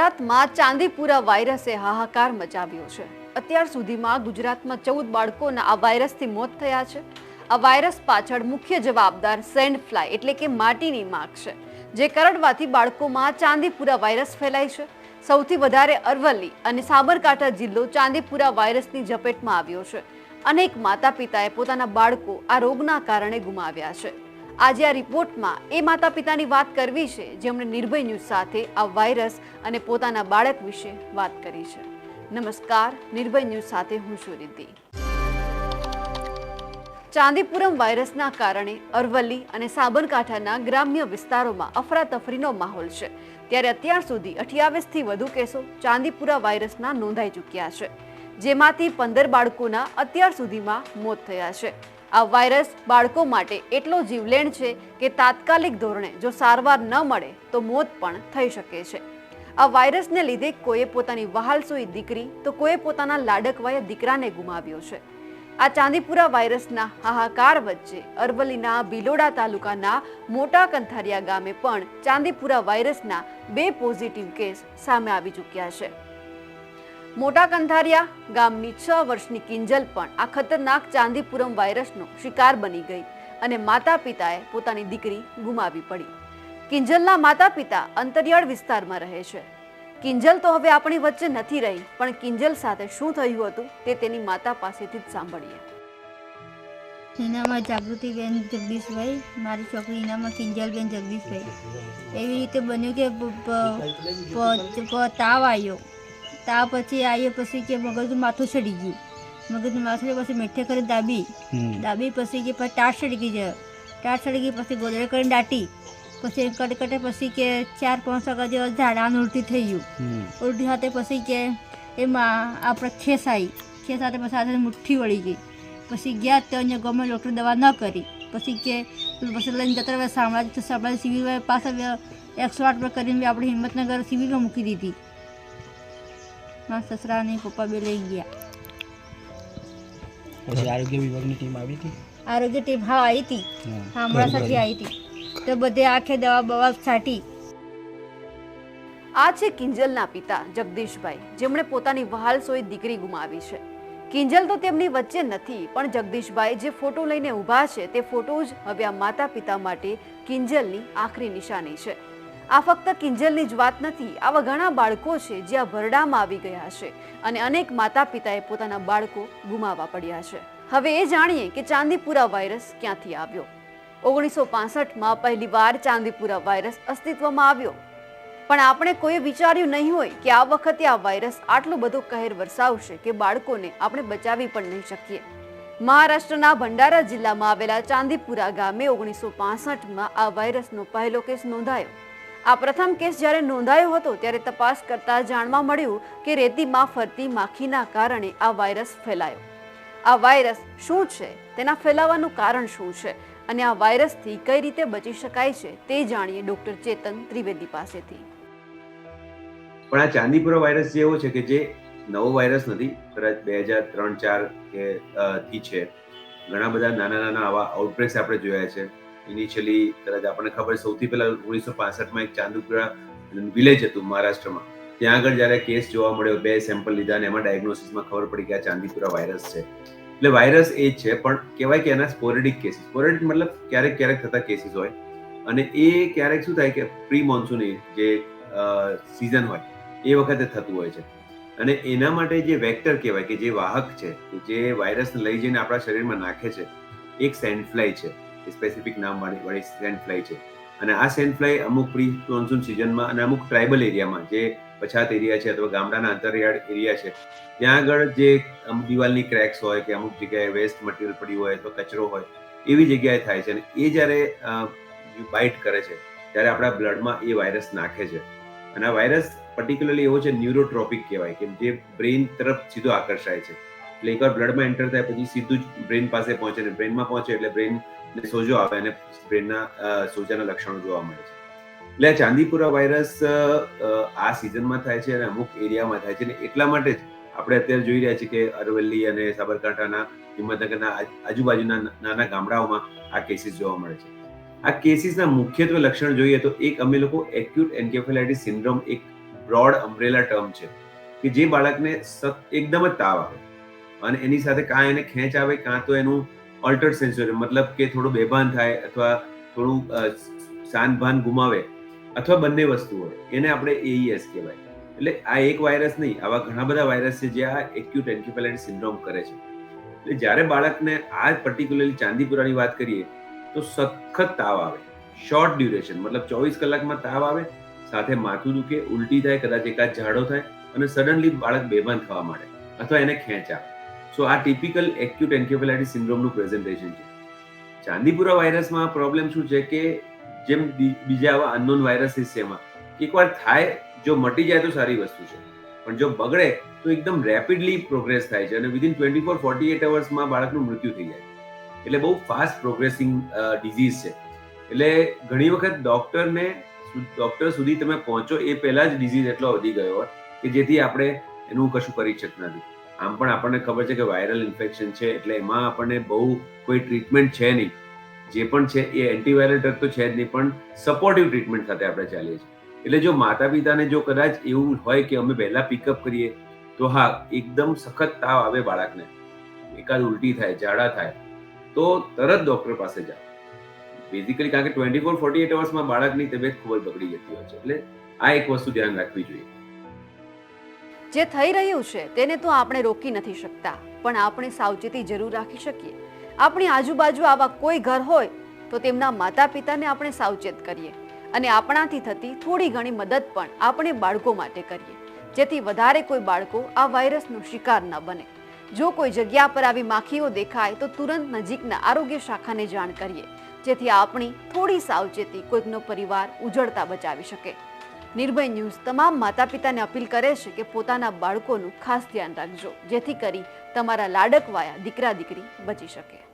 ગુજરાતમાં ચાંદીપુરા વાયરસે હાહાકાર મચાવ્યો છે। અત્યાર સુધીમાં ગુજરાતમાં 14 બાળકોના આ વાયરસથી મોત થયા છે। આ વાયરસ પાછળ મુખ્ય જવાબદાર સેન્ડ ફ્લાય એટલે કે માટીની માખ છે, જે કરડવાથી બાળકોમાં ચાંદીપુરા વાયરસ ફેલાય છે। સૌથી વધારે અરવલ્લી અને સાબરકાંઠા જિલ્લો ચાંદીપુરા વાયરસની ઝપેટમાં આવ્યો છે। અનેક માતા પિતાએ પોતાના બાળકો આ રોગના કારણે ગુમાવ્યા છે। આજે આ રિપોર્ટમાં એ માતા પિતાની વાત કરવી છે જેમણે નિર્ભય ન્યૂઝ સાથે આ વાયરસ અને પોતાના બાળક વિશે વાત કરી છે। નમસ્કાર, નિર્ભય ન્યૂઝ સાથે હું છું રિદ્ધિ। ચાંદીપુરમ વાયરસના કારણે અરવલ્લી અને સાબરકાંઠાના ગ્રામ્ય વિસ્તારોમાં અફરાતફરીનો માહોલ છે, ત્યારે અત્યાર સુધી 28થી વધુ કેસો ચાંદીપુરા વાયરસના નોંધાઈ ચૂક્યા છે, જેમાંથી 15 બાળકોના અત્યાર સુધીમાં મોત થયા છે। આ વાયરસ બાળકો માટે એટલો જીવલેણ છે કે તાત્કાલિક ધોરણે જો સારવાર ન મળે તો મોત પણ થઈ શકે છે। આ વાયરસને લીધે કોઈએ પોતાની વહાલસોઈ દીકરી તો કોઈએ પોતાના લાડકવાયા દીકરાને ગુમાવ્યો છે। આ ચાંદીપુરા વાયરસના હાહાકાર વચ્ચે અરવલ્લીના ભિલોડા તાલુકાના મોટા કંથારિયા ગામે પણ ચાંદીપુરા વાયરસના 2 પોઝિટિવ કેસ સામે આવી ચૂક્યા છે। મોટા કંથારિયા ગામની 6 વર્ષની કિંજલ પણ આ ખતરનાક ચાંદીપુરમ વાયરસનો શિકાર બની ગઈ અને માતા પિતાએ પોતાની દીકરી ગુમાવી પડી। કિંજલના માતા પિતા અંતરિયાળ વિસ્તારમાં રહે છે। કિંજલ તો હવે આપણી વચ્ચે નથી રહી, પણ કિંજલ સાથે શું થયું હતું તે તેની માતા પાસેથી જ સાંભળીએ। એનામાં જાગૃતિબેન જગદીશભાઈ, મારી છોકરી એનામાં કિંજલબેન જગદીશભાઈ। એવી રીતે બન્યું કે તાવ આવ્યો, તાવ પછી આવ્યો પછી કે મગજનું માથું ચડી ગયું, મગજનું માથું પછી મેઠે કરી દાબી પછી કે પછી ટાટ સળગી જાય, ટાટ સળગી પછી ગોદડે કરીને દાટી પછી કટકટે પછી કે 4-5 વાગ્યા જેવા ઝાડાનું ઉલટી થઈ ગયું। ઉલટી સાથે પછી કે એમાં આપણે ખેસ આવી, ખેસ સાથે પછી સાથે મુઠ્ઠી વળી ગઈ। પછી ગયા તો અહીંયા ગમે ડૉક્ટર દવા ન કરી, પછી કે પછી લઈને જતા રહ્યા શામળાજી સિવિલમાં પાછા 108 પર કરીને આપણે હિંમતનગર સિવિલમાં મૂકી દીધી। મારા સસરા અને પપ્પા બે લઈ ગયા। પછી આરોગ્ય વિભાગની ટીમ આવી હતી? આરોગ્ય ટીમ હા આવી હતી, હમણાં સાથે આવી હતી, તો બધે આખે દવા બવા છાંટી। આ છે કિંજલના પિતા જગદીશભાઈ, જેમણે પોતાની વહાલસોઈ દીકરી ગુમાવી છે। કિંજલ તો તેમની વચ્ચે નથી, પણ જગદીશભાઈ જે ફોટો લઈને ઊભા છે તે ફોટો જ હવે આ માતા પિતા માટે કિંજલની આખરી નિશાની છે। આ ફક્ત કિંજલની જ વાત નથી, આવા ઘણા બાળકો છે જે આ ભરડામાં આવી ગયા છે અને અનેક માતા પિતાએ પોતાના બાળકો ગુમાવવા પડ્યા છે। હવે એ જાણીએ કે ચાંદીપુરા વાયરસ ક્યાંથી આવ્યો। 1965માં પહેલીવાર ચાંદીપુરા વાયરસ અસ્તિત્વમાં આવ્યો, પણ આપણે કોઈએ વિચાર્યું નહીં હોય કે આ વખતે આ વાયરસ આટલો બધો કહેર વરસાવશે કે બાળકોને આપણે બચાવી પણ નહીં શકીએ। મહારાષ્ટ્રના ભંડારા જિલ્લામાં આવેલા ચાંદીપુરા ગામે 1965માં આ વાયરસનો પહેલો કેસ નોંધાયો। આ પ્રથમ કેસ જ્યારે નોંધાયો હતો ત્યારે તપાસ કરતા જાણવા મળ્યું કે રેતીમાં ફરતી માખીના કારણે આ વાયરસ ફેલાયો। આ વાયરસ શું છે, તેના ફેલાવાનું કારણ શું છે અને આ વાયરસથી કઈ રીતે બચી શકાય છે તે જાણીએ ડોક્ટર ચેતન ત્રિવેદી પાસેથી। પણ આ ચાંદીપુરા વાયરસ જે એવો છે કે જે નવો વાયરસ નથી, કદાચ 2003-4 કે થી છે। ઘણા બધા નાના નાના આવા આઉટબ્રેક્સ આપણે જોયા છે। ઇનિશિયલી કદાચ આપણને ખબર, સૌથી પહેલા 1965માં એક ચાંદીપુરા વિલેજ હતું મહારાષ્ટ્રમાં, ત્યાં આગળ જ્યારે કેસ જોવા મળ્યો, 2 સેમ્પલ લીધા અને એમાં ડાયગ્નોસિસમાં ખબર પડી કે આ ચાંદીપુરા વાયરસ છે। એટલે વાયરસ એ જ છે, પણ કહેવાય કે એના સ્પોરેડિક કેસીસ, સ્પોરેડિક મતલબ ક્યારેક ક્યારેક થતા કેસીસ હોય, અને એ ક્યારેક શું થાય કે પ્રી મોન્સૂન જે સિઝન હોય એ વખતે થતું હોય છે। અને એના માટે જે વેક્ટર કહેવાય કે જે વાહક છે, જે વાયરસને લઈ જઈને આપણા શરીરમાં નાખે છે, એક સેન્ડ ફ્લાય છે, એ સ્પેસિફિક નામ વાળી સેન્ડ ફ્લાય છે। અને આ સેન્ડ ફ્લાય અમુક પ્રી મોન્સૂન સિઝનમાં અને અમુક ટ્રાઇબલ એરિયામાં, જે પછાત એરિયા છે અથવા ગામડાના અંતરિયાળ એરિયા છે, ત્યાં આગળ જે અમુક દિવાલની ક્રેક્સ હોય કે અમુક જગ્યાએ વેસ્ટ મટીરિયલ પડ્યું હોય અથવા કચરો હોય, એવી જગ્યાએ થાય છે। અને એ જ્યારે બાઇટ કરે છે ત્યારે આપણા બ્લડમાં એ વાયરસ નાખે છે। અને આ વાયરસ પર્ટિક્યુલરલી એવો છે, ન્યુરોટ્રોપિક કહેવાય, કે જે બ્રેઇન તરફ સીધો આકર્ષાય છે। એટલે એકવાર બ્લડમાં એન્ટર થાય પછી સીધું જ બ્રેઇન પાસે પહોંચે, ને બ્રેઇનમાં પહોંચે એટલે બ્રેઇનને સોજો આવે અને બ્રેઇનના સોજાના લક્ષણો જોવા મળે છે। એટલે આ ચાંદીપુરા વાયરસ આ સિઝનમાં થાય છે અને અમુક એરિયામાં થાય છે, અને એટલા માટે જ આપણે અત્યારે જોઈ રહ્યા છીએ કે અરવલ્લી અને સાબરકાંઠાના હિંમતનગરના આજુબાજુના નાના ગામડાઓમાં આ કેસીસ જોવા મળે છે। આ કેસીસના મુખ્યત્વે લક્ષણ જોઈએ તો એક અમે લોકો એક્યુટ એન્કેફેલાઇટિસ સિન્ડ્રોમ એક બ્રોડ અમ્બ્રેલા ટર્મ છે કે જે બાળકને એકદમ જ તાવ આવે અને એની સાથે કાં એને ખેંચ આવે કાં તો એનું ઓલ્ટર્ડ સેન્સરી, મતલબ કે થોડું બેભાન થાય અથવા થોડું શાન ભાન ગુમાવે અથવા બંને વસ્તુ હોય, એને આપણે AES કહેવાય. એટલે આ એક વાયરસ નહીં, આવા ઘણા બધા વાયરસ છે જે આ એક્યુટ એન્કેફેલાઇટિસ સિન્ડ્રોમ કરે છે. એટલે જ્યારે બાળકને આ પર્ટિક્યુલરલી ચાંદીપુરાની વાત કરીએ તો સખત તાવ આવે, શોર્ટ ડ્યુરેશન, મતલબ 24 કલાકમાં તાવ આવે, સાથે માથું દુખે, ઉલટી થાય, કદાચ એકાદ ઝાડો થાય અને સડનલી બાળક બેભાન થવા માંડે અથવા એને ખેંચ આવે. સો આ ટિપિકલ એક્યુટ એન્કેફેલાઇટિસ સિન્ડ્રોમનું પ્રેઝન્ટેશન છે. ચાંદીપુરા વાયરસમાં પ્રોબ્લેમ શું છે કે જેમ બીજા આવા અનનોન વાયરસીસ છે એમાં એકવાર થાય, જો મટી જાય તો સારી વસ્તુ છે, પણ જો બગડે તો એકદમ રેપિડલી પ્રોગ્રેસ થાય છે અને વિધિન 24-48 અવર્સમાં બાળકનું મૃત્યુ થઈ જાય. એટલે બહુ ફાસ્ટ પ્રોગ્રેસિંગ ડિઝીઝ છે. એટલે ઘણી વખત ડોક્ટર સુધી તમે પહોંચો એ પહેલા જ ડિઝીઝ એટલો વધી ગયો હોય કે જેથી આપણે એનું કશું કરી શકતા નથી. આમ પણ આપણને ખબર છે કે વાયરલ ઇન્ફેક્શન છે એટલે એમાં આપણને બહુ કોઈ ટ્રીટમેન્ટ છે નહીં. જે પણ છે એ એન્ટીવાયરલ ડ્રગ તો છે જ નહીં, પણ સપોર્ટિવ ટ્રીટમેન્ટ સાથે આપણે ચાલીએ છીએ. એટલે જો માતા પિતાને જો કદાચ એવું હોય કે અમે પહેલા પિકઅપ કરીએ તો હા, એકદમ સખત તાવ આવે બાળકને, એકાદ ઉલટી થાય, ઝાડા થાય, તો તરત ડોક્ટર પાસે જાઓ. બેઝિકલી કારણ કે 24-48 અવર્સમાં બાળકની તબિયત ખૂબ જ બગડી જતી હોય છે. એટલે આ એક વસ્તુ ધ્યાન રાખવી જોઈએ. જે થઈ રહ્યું છે તેને તો આપણે રોકી નથી શકતા, પણ આપણે સાવચેતી જરૂર રાખી શકીએ. આપણી આજુબાજુ આવા કોઈ ઘર હોય તો તેમના માતા પિતાને આપણે સાવચેત કરીએ અને આપણાથી થતી થોડી ઘણી મદદ પણ આપણે બાળકો માટે કરીએ, જેથી વધારે કોઈ બાળકો આ વાયરસનો શિકાર ન બને. જો કોઈ જગ્યા પર આવી માખીઓ દેખાય તો તુરંત નજીકના આરોગ્ય શાખાને જાણ કરીએ, જેથી આપણી થોડી સાવચેતી કોઈકનો પરિવાર ઉજળતા બચાવી શકે. નિર્ભય ન્યૂઝ તમામ માતા પિતાને અપીલ કરે છે કે પોતાના બાળકોનું ખાસ ધ્યાન રાખજો, જેથી કરી તમારા લાડકવાયા દીકરા દીકરી બચી શકે.